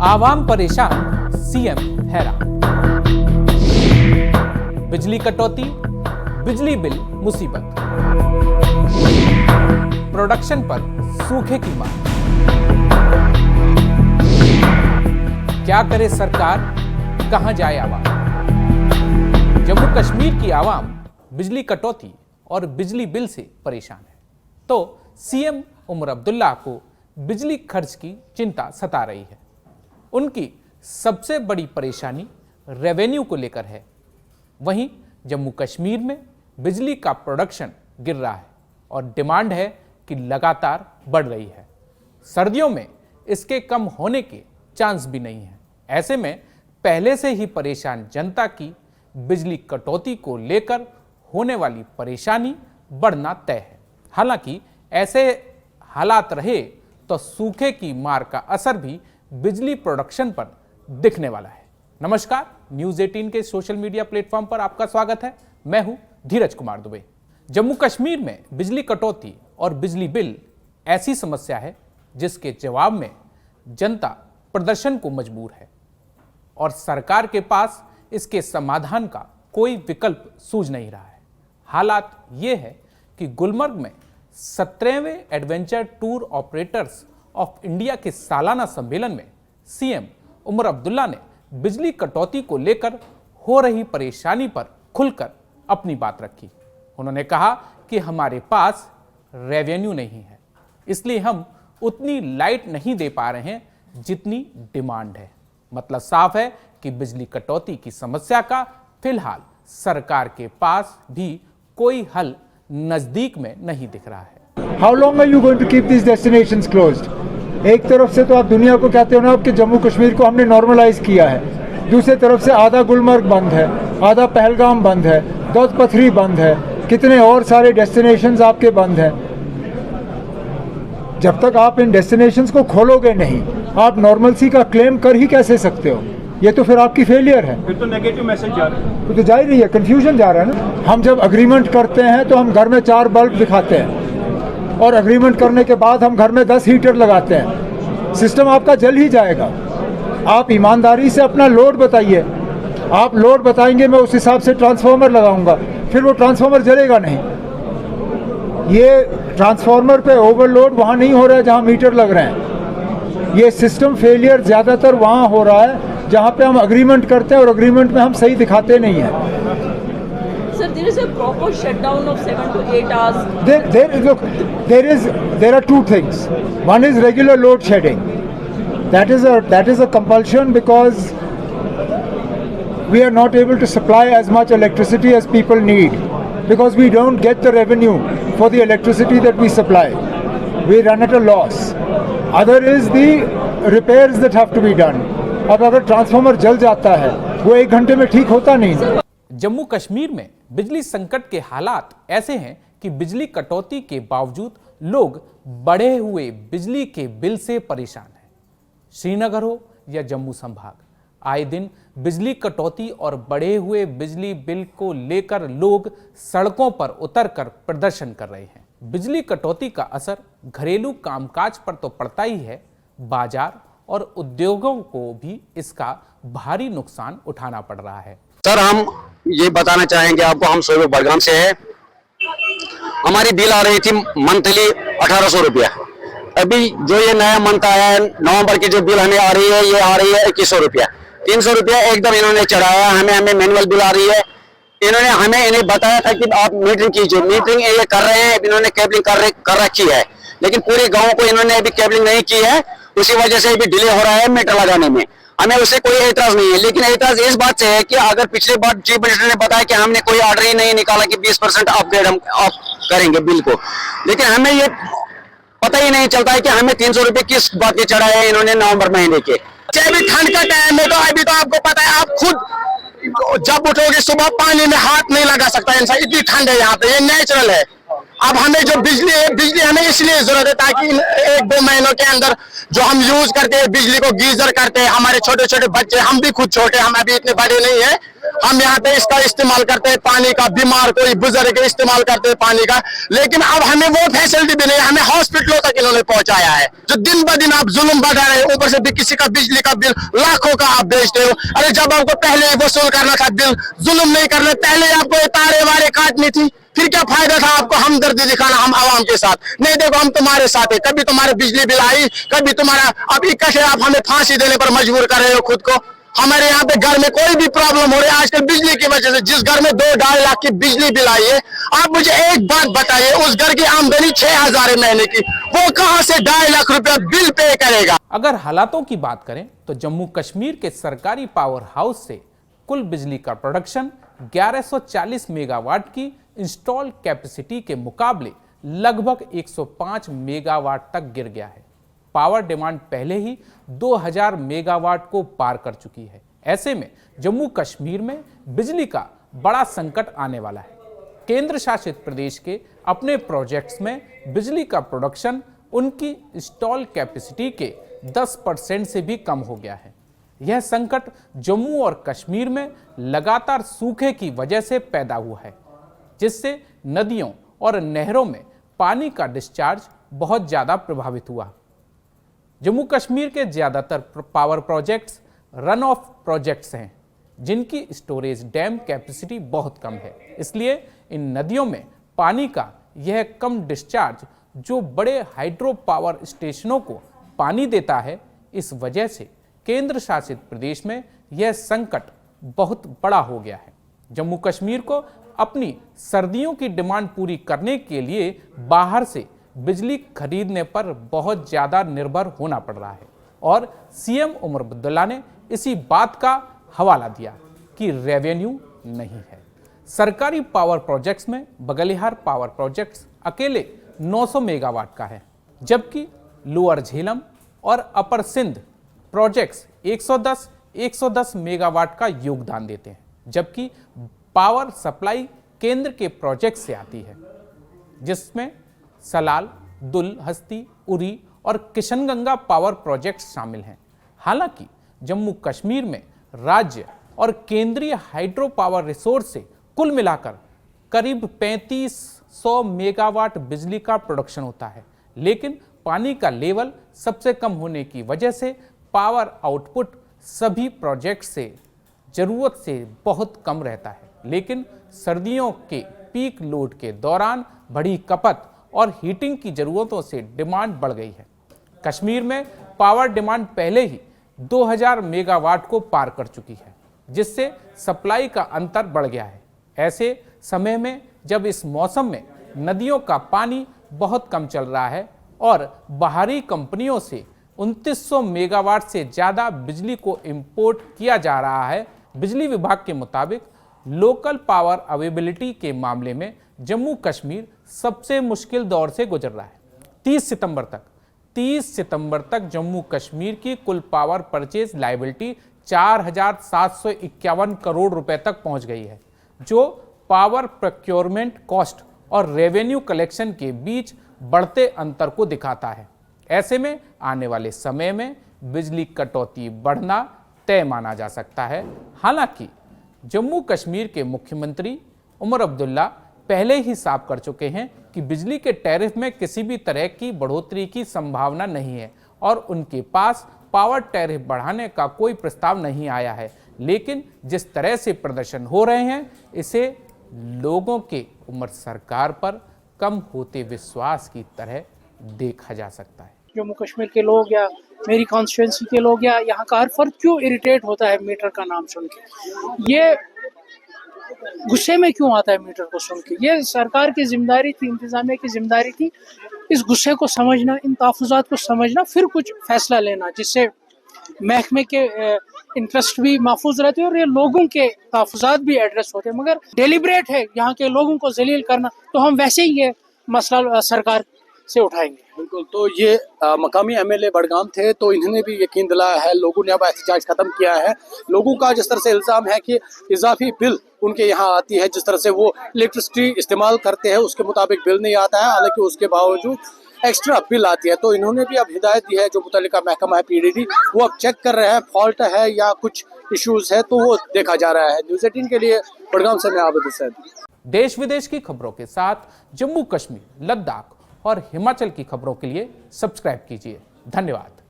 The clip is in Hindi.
आवाम परेशान, सीएम हैरान। बिजली कटौती, बिजली बिल मुसीबत, प्रोडक्शन पर सूखे की मार। क्या करे सरकार, कहां जाए आवाम? जम्मू कश्मीर की आवाम बिजली कटौती और बिजली बिल से परेशान है, तो सीएम उमर अब्दुल्ला को बिजली खर्च की चिंता सता रही है। उनकी सबसे बड़ी परेशानी रेवेन्यू को लेकर है। वहीं जम्मू कश्मीर में बिजली का प्रोडक्शन गिर रहा है और डिमांड है कि लगातार बढ़ रही है। सर्दियों में इसके कम होने के चांस भी नहीं है। ऐसे में पहले से ही परेशान जनता की बिजली कटौती को लेकर होने वाली परेशानी बढ़ना तय है। हालांकि ऐसे हालात रहे तो सूखे की मार का असर भी बिजली प्रोडक्शन पर दिखने वाला है। नमस्कार, न्यूज़ 18 के सोशल मीडिया प्लेटफॉर्म पर आपका स्वागत है। मैं हूं धीरज कुमार दुबे। जम्मू कश्मीर में बिजली कटौती और बिजली बिल ऐसी समस्या है जिसके जवाब में जनता प्रदर्शन को मजबूर है और सरकार के पास इसके समाधान का कोई विकल्प सूझ नहीं रहा है। हालात ये है कि गुलमर्ग में 17वें adventure tour operators of India के सालाना सम्मेलन में सीएम उमर अब्दुल्ला ने बिजली कटौती को लेकर हो रही परेशानी पर खुलकर अपनी बात रखी। उन्होंने कहा कि हमारे पास रेवेन्यू नहीं है, इसलिए हम उतनी लाइट नहीं दे पा रहे हैं जितनी डिमांड है। मतलब साफ है कि बिजली कटौती की समस्या का फिलहाल सरकार के पास भी कोई हल नजदीक में नहीं दिख रहा है। How long are you going to keep these destinations closed? एक तरफ से तो आप दुनिया को कहते हो ना कि जम्मू कश्मीर को हमने नॉर्मलाइज किया है, दूसरी तरफ से आधा गुलमर्ग बंद है, आधा पहलगाम बंद है, दौद पथरी बंद है, कितने और सारे डेस्टिनेशंस आपके बंद हैं। जब तक आप इन डेस्टिनेशंस को खोलोगे नहीं, आप नॉर्मलसी का क्लेम कर ही कैसे सकते हो? ये तो फिर आपकी फेलियर है। फिर तो नेगेटिव मैसेज जा रहा है। तो जा ही रही है, कंफ्यूजन जा रहा है ना। हम जब अग्रीमेंट करते हैं तो हम घर में 4 बल्ब दिखाते हैं और अग्रीमेंट करने के बाद हम घर में 10 हीटर लगाते हैं। सिस्टम आपका जल ही जाएगा। आप ईमानदारी से अपना लोड बताइए। आप लोड बताएंगे, मैं उस हिसाब से ट्रांसफार्मर लगाऊंगा, फिर वो ट्रांसफार्मर जलेगा नहीं। ये ट्रांसफार्मर पे ओवरलोड वहाँ नहीं हो रहा है जहाँ मीटर लग रहे हैं। ये सिस्टम फेलियर ज़्यादातर वहाँ हो रहा है जहाँ पे हम अग्रीमेंट करते हैं और अग्रीमेंट में हम सही दिखाते नहीं हैं। Sir, there is a proper shutdown of 7 to 8 hours. There are two things. One is regular load shedding. That is a compulsion because we are not able to supply as much electricity as people need because we don't get the revenue for the electricity that we supply. We run at a loss. Other is the repairs that have to be done. अब अगर ट्रांसफार्मर जल जाता है वो 1 घंटे में ठीक होता नहीं। जम्मू कश्मीर में बिजली संकट के हालात ऐसे हैं कि बिजली कटौती के बावजूद लोग बढ़े हुए बिजली के बिल से परेशान हैं। श्रीनगर हो या जम्मू संभाग, आए दिन बिजली कटौती और बढ़े हुए बिजली बिल को लेकर लोग सड़कों पर उतरकर प्रदर्शन कर रहे हैं। बिजली कटौती का असर घरेलू कामकाज पर तो पड़ता ही है, बाजार और उद्योगों को भी इसका भारी नुकसान उठाना पड़ रहा है। सर, हम ये बताना चाहेंगे आपको, हम सोलह बड़गाम से है। हमारी बिल आ रही थी मंथली 1800 रुपया। अभी जो ये नया मंथ आया है, नवंबर की जो बिल हमें आ रही है, ये आ रही है 2100 रुपया। 300 रुपया एकदम इन्होंने चढ़ाया। हमें मैनुअल बिल आ रही है। इन्हें बताया था कि आप मीटरिंग कीजिए। मीटरिंग ये कर रहे हैं, इन्होंने केबलिंग कर रखी है, लेकिन पूरे गाँव को इन्होंने अभी केबलिंग नहीं की है। उसी वजह से अभी डिले हो रहा है मीटर लगाने में। हमें उससे कोई एतराज नहीं है, लेकिन एतराज इस बात से है कि अगर पिछले बार चीफ मिनिस्टर ने बताया कि हमने कोई ऑर्डर ही नहीं निकाला कि 20% अपग्रेड हम करेंगे बिल को, लेकिन हमें ये पता ही नहीं चलता है कि हमें 300 रुपये किस बात के चढ़ाए हैं इन्होंने नवंबर महीने के। अभी ठंड का टाइम है, तो अभी तो आपको पता है, आप खुद जब उठोगे सुबह पानी में हाथ नहीं लगा सकता इंसान, इतनी ठंड है यहाँ पे। ये नेचुरल है, अब हमें जो बिजली है, बिजली हमें इसलिए जरूरत है ताकि इन 1-2 महीनों के अंदर जो हम यूज करते हैं बिजली को, गीजर करते हैं, हमारे छोटे छोटे बच्चे, हम भी खुद छोटे, हम अभी इतने बड़े नहीं है, हम यहाँ पे इसका इस्तेमाल करते हैं पानी का, बीमार कोई बुजुर्ग इस्तेमाल करते हैं पानी का। लेकिन अब हमें वो फैसिलिटी भी नहीं है, हमें हॉस्पिटलों तक इन्होंने पहुंचाया है। जो दिन ब दिन आप जुल्म बढ़ा रहे हैं, ऊपर से भी किसी का बिजली का बिल लाखों का आप बेचते हो। अरे जब आपको पहले ही वसूल करना था बिल, जुल्म नहीं करना, पहले आपको ये तारे वारे काटनी थी, फिर क्या फायदा था आपको हमदर्दी दिखाना हम आवाम के साथ? नहीं, देखो हम तुम्हारे साथ है, कभी तुम्हारे बिजली बिल आई, कभी तुम्हारा, अब इकट्ठे आप हमें फांसी देने पर मजबूर कर रहे हो खुद को। हमारे यहाँ पे घर में कोई भी प्रॉब्लम हो रही है आजकल बिजली की वजह से, जिस घर में 2-2.5 लाख की बिजली बिल आई है, आप मुझे एक बात बताइए, उस घर की आमदनी 6,000 है महीने की, वो कहां से 2.5 लाख रुपया बिल पे करेगा? अगर हालातों की बात करें तो जम्मू कश्मीर के सरकारी पावर हाउस से कुल बिजली का प्रोडक्शन 1140 मेगावाट की इंस्टॉल कैपेसिटी के मुकाबले लगभग 105 मेगावाट तक गिर गया है। पावर डिमांड पहले ही 2000 मेगावाट को पार कर चुकी है। ऐसे में जम्मू कश्मीर में बिजली का बड़ा संकट आने वाला है। केंद्र शासित प्रदेश के अपने प्रोजेक्ट्स में बिजली का प्रोडक्शन उनकी इंस्टॉल कैपेसिटी के 10% से भी कम हो गया है। यह संकट जम्मू और कश्मीर में लगातार सूखे की वजह से पैदा हुआ है, जिससे नदियों और नहरों में पानी का डिस्चार्ज बहुत ज़्यादा प्रभावित हुआ। जम्मू कश्मीर के ज़्यादातर power projects run of projects हैं, जिनकी स्टोरेज डैम कैपेसिटी बहुत कम है। इसलिए इन नदियों में पानी का यह कम डिस्चार्ज जो बड़े हाइड्रो पावर स्टेशनों को पानी देता है, इस वजह से केंद्र शासित प्रदेश में यह संकट बहुत बड़ा हो गया है। जम्मू कश्मीर को अपनी सर्दियों की डिमांड पूरी करने के लिए बाहर से बिजली खरीदने पर बहुत ज़्यादा निर्भर होना पड़ रहा है और सीएम उमर अब्दुल्ला ने इसी बात का हवाला दिया कि रेवेन्यू नहीं है। सरकारी पावर प्रोजेक्ट्स में बगलिहार पावर प्रोजेक्ट्स अकेले 900 मेगावाट का है, जबकि लोअर झेलम और अपर सिंध प्रोजेक्ट्स 110 मेगावाट का योगदान देते हैं, जबकि पावर सप्लाई केंद्र के प्रोजेक्ट से आती है, जिसमें सलाल, दुल, हस्ती, उरी और किशनगंगा पावर प्रोजेक्ट शामिल हैं। हालांकि जम्मू कश्मीर में राज्य और केंद्रीय हाइड्रो पावर रिसोर्स से कुल मिलाकर करीब 3500 मेगावाट बिजली का प्रोडक्शन होता है, लेकिन पानी का लेवल सबसे कम होने की वजह से पावर आउटपुट सभी प्रोजेक्ट से जरूरत से बहुत कम रहता है। लेकिन सर्दियों के पीक लोड के दौरान बढ़ी खपत और हीटिंग की जरूरतों से डिमांड बढ़ गई है। कश्मीर में पावर डिमांड पहले ही 2000 मेगावाट को पार कर चुकी है, जिससे सप्लाई का अंतर बढ़ गया है। ऐसे समय में जब इस मौसम में नदियों का पानी बहुत कम चल रहा है और बाहरी कंपनियों से 2900 मेगावाट से ज़्यादा बिजली को इंपोर्ट किया जा रहा है, बिजली विभाग के मुताबिक लोकल पावर अवेलेबिलिटी के मामले में जम्मू कश्मीर सबसे मुश्किल दौर से गुजर रहा है। 30 सितंबर तक जम्मू कश्मीर की कुल पावर परचेज लायबिलिटी 4751 करोड़ रुपए तक पहुंच गई है, जो पावर प्रोक्योरमेंट कॉस्ट और रेवेन्यू कलेक्शन के बीच बढ़ते अंतर को दिखाता है। ऐसे में आने वाले समय में बिजली कटौती बढ़ना तय माना जा सकता है। हालांकि जम्मू कश्मीर के मुख्यमंत्री उमर अब्दुल्ला पहले ही साफ कर चुके हैं कि बिजली के टैरिफ में किसी भी तरह की बढ़ोतरी की संभावना नहीं है और उनके पास पावर टैरिफ बढ़ाने का कोई प्रस्ताव नहीं आया है। लेकिन जिस तरह से प्रदर्शन हो रहे हैं, इसे लोगों के उमर सरकार पर कम होते विश्वास की तरह देखा जा सकता है। जम्मू कश्मीर के लोग या मेरी कॉन्स्टिट्यूंसी के लोग या यहाँ का हर फर्द क्यों इरिटेट होता है मीटर का नाम सुन के, ये गुस्से में क्यों आता है मीटर को सुन के? ये सरकार की जिम्मेदारी थी, इंतजामिया की जिम्मेदारी थी इस गुस्से को समझना, इन तहफ़्फ़ुज़ात को समझना, फिर कुछ फैसला लेना जिससे महकमे के इंटरेस्ट भी महफूज रहते हैं और ये लोगों के तहफ़्फ़ुज़ात भी एड्रेस होते हैं। मगर डेलिब्रेट है यहाँ के लोगों को जलील करना, तो हम वैसे ही ये मसला सरकार से उठाएंगे। बिल्कुल, तो ये मकामी एमएलए बडगाम थे, तो इन्होंने भी यकीन दिलाया है, लोगों ने अब एहतजाज खत्म किया है। लोगों का जिस तरह से इल्जाम है कि इजाफी बिल उनके यहाँ आती है, जिस तरह से वो इलेक्ट्रिसिटी इस्तेमाल करते हैं उसके मुताबिक बिल नहीं आता है, हालांकि उसके बावजूद एक्स्ट्रा बिल आती है। तो इन्होंने भी अब हिदायत दी है, जो मुतल्लिका महकमा है पीडीडी, वो अब चेक कर रहे हैं फॉल्ट है या कुछ इश्यूज है, तो वो देखा जा रहा है। न्यूज़ 18 के लिए बडगाम से मैं आबिद हुसैन। देश विदेश की खबरों के साथ जम्मू कश्मीर, लद्दाख और हिमाचल की खबरों के लिए सब्सक्राइब कीजिए। धन्यवाद।